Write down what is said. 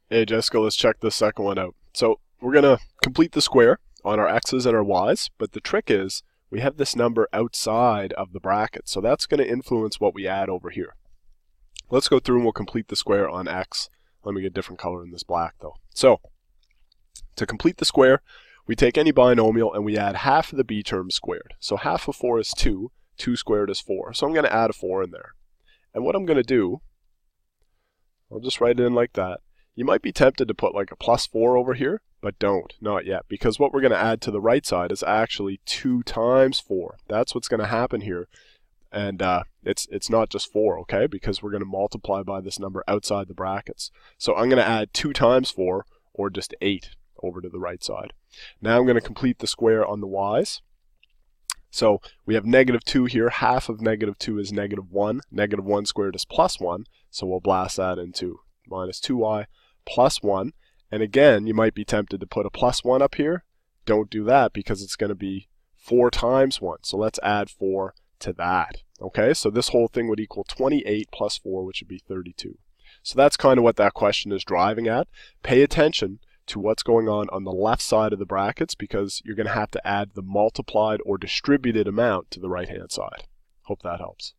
Hey Jessica, let's check this second one out. So we're going to complete the square on our x's and our y's, but the trick is we have this number outside of the bracket, so that's going to influence what we add over here. Let's go through and we'll complete the square on x. Let me get a different color in this black though. So to complete the square, we take any binomial and we add half of the b term squared. So half of 4 is 2, 2 squared is 4. So I'm going to add a 4 in there. And what I'm going to do, I'll just write it in like that. You might be tempted to put like a plus 4 over here, but don't, not yet, because what we're going to add to the right side is actually 2 times 4. That's what's going to happen here. And it's not just 4, okay, because we're going to multiply by this number outside the brackets. So I'm going to add 2 times 4, or just 8, over to the right side. Now I'm going to complete the square on the y's. So we have negative 2 here. Half of negative 2 is negative 1. Negative 1 squared is plus 1. So we'll blast that into minus 2y plus 1. And again, you might be tempted to put a plus 1 up here. Don't do that because it's going to be 4 times 1. So let's add 4 to that. Okay, so this whole thing would equal 28 plus 4, which would be 32. So that's kind of what that question is driving at. Pay attention to what's going on the left side of the brackets because you're going to have to add the multiplied or distributed amount to the right hand side. Hope that helps.